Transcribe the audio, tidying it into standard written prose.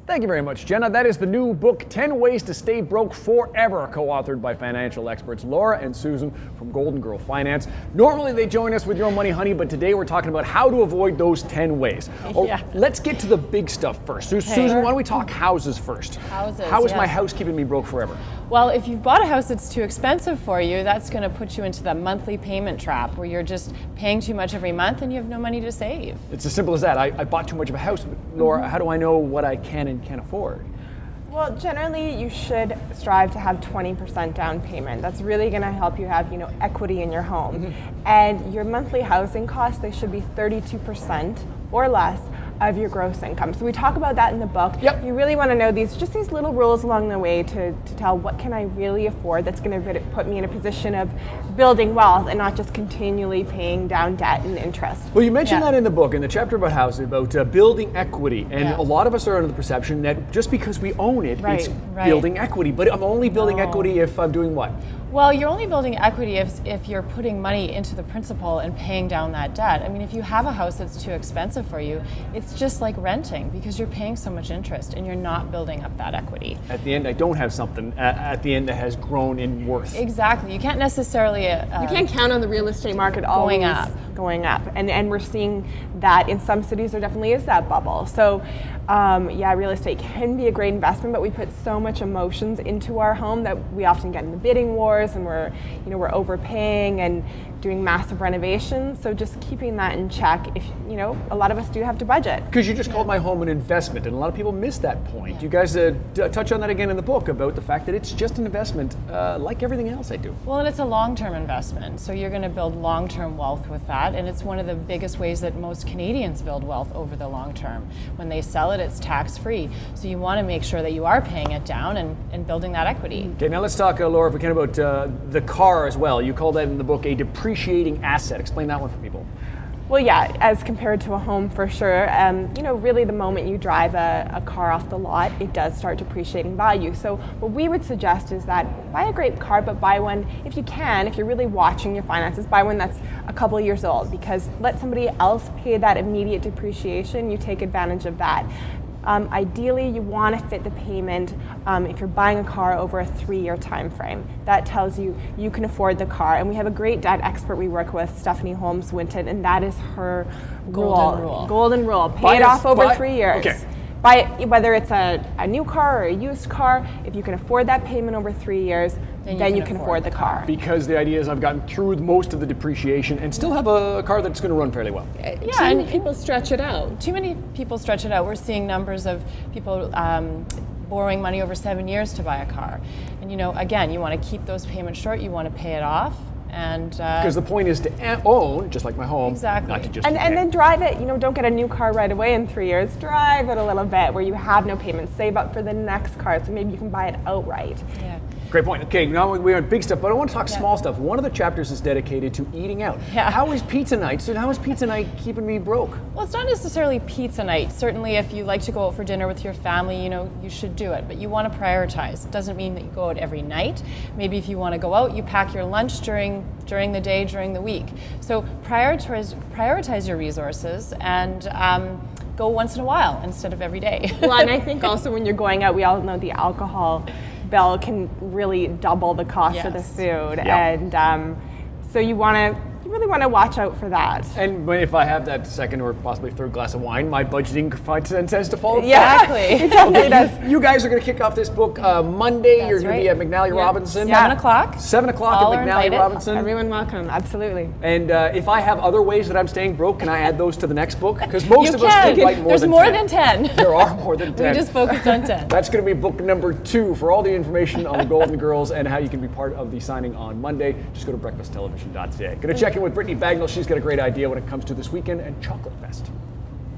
Thank you very much, Jenna. That is the new book, 10 Ways to Stay Broke Forever, co-authored by financial experts Laura and Susan from Golden Girl Finance. Normally they join us with Your Money Honey, but today we're talking about how to avoid those 10 ways. Let's get to the big stuff first. Susan, why don't we talk houses first? Houses, How is my house keeping me broke forever? Well, if you've bought a house that's too expensive for you, that's going to put you into the monthly payment trap where you're just paying too much every month and you have no money to save. It's as simple as that. I bought too much of a house. Laura, how do I know what I can and can't afford? Well, generally you should strive to have 20% down payment. That's really going to help you have, equity in your home. And your monthly housing costs, they should be 32% or less of your gross income. So we talk about that in the book. You really want to know these little rules along the way to tell what can I really afford that's going to put me in a position of building wealth and not just continually paying down debt and interest. Well, you mentioned that in the book, in the chapter about houses, about building equity. And a lot of us are under the perception that just because we own it, it's building equity. But I'm only building equity if I'm doing what? Well, you're only building equity if you're putting money into the principal and paying down that debt. I mean, if you have a house that's too expensive for you, it's just like renting because you're paying so much interest and you're not building up that equity. At the end, I don't have something at the end that has grown in worth. Exactly. You can't necessarily... you can't count on the real estate market always going up. And we're seeing that in some cities there definitely is that bubble. So real estate can be a great investment, but we put so much emotions into our home that we often get in the bidding wars and we're overpaying and doing massive renovations. So just keeping that in check. If a lot of us do have to budget. Because you just called my home an investment, and a lot of people miss that point. You guys touch on that again in the book about the fact that it's just an investment, like everything else I do. Well, and it's a long-term investment, so you're going to build long-term wealth with that, and it's one of the biggest ways that most Canadians build wealth over the long term. When they sell it, it's tax-free, so you want to make sure that you are paying it down and building that equity. Okay, now let's talk, Laura, if we can, about the car as well. You call that in the book a depreciating asset. Explain that one for people. Well, yeah, as compared to a home for sure. Really the moment you drive a car off the lot, it does start depreciating value. So what we would suggest is that buy a great car, but buy one, if you can, if you're really watching your finances, buy one that's a couple of years old, because let somebody else pay that immediate depreciation, you take advantage of that. Ideally, you want to fit the payment if you're buying a car over a 3-year time frame. That tells you you can afford the car. And we have a great debt expert we work with, Stephanie Holmes-Winton, and that is her golden rule. Pay it off over 3 years. Okay. Whether it's a new car or a used car, if you can afford that payment over 3 years, then you can afford the car. Because the idea is I've gotten through most of the depreciation and still have a car that's going to run fairly well. And people stretch it out. Too many people stretch it out. We're seeing numbers of people borrowing money over 7 years to buy a car. And again, you want to keep those payments short, you want to pay it off. Because the point is to own, just like my home, not to just and then drive it. Don't get a new car right away in 3 years. Drive it a little bit where you have no payments. Save up for the next car, so maybe you can buy it outright. Yeah. Great point. Okay, now we're on big stuff, but I want to talk small stuff. One of the chapters is dedicated to eating out. How is pizza night? So how is pizza night keeping me broke? Well, it's not necessarily pizza night. Certainly, if you like to go out for dinner with your family, you should do it. But you want to prioritize. It doesn't mean that you go out every night. Maybe if you want to go out, you pack your lunch during the day, during the week. So prioritize your resources and go once in a while instead of every day. Well, and I think also when you're going out, we all know the alcohol bill can really double the cost of the food. And so you really want to watch out for that. And if I have that second or possibly third glass of wine, my budgeting tends to fall. Exactly. It definitely does. You guys are going to kick off this book Monday. You're going to be at McNally Robinson. 7 o'clock. 7 o'clock All at are McNally invited. Robinson. Everyone welcome, absolutely. And if I have other ways that I'm staying broke, can I add those to the next book? Because most of us would like more There's than 10. more than 10. There are more than 10. We just focused on 10. That's going to be book number 2. For all the information on the Golden Girls and how you can be part of the signing on Monday, just go to breakfasttelevision.ca. Going to check in with Brittany Bagnall. She's got a great idea when it comes to this weekend and Chocolate Fest.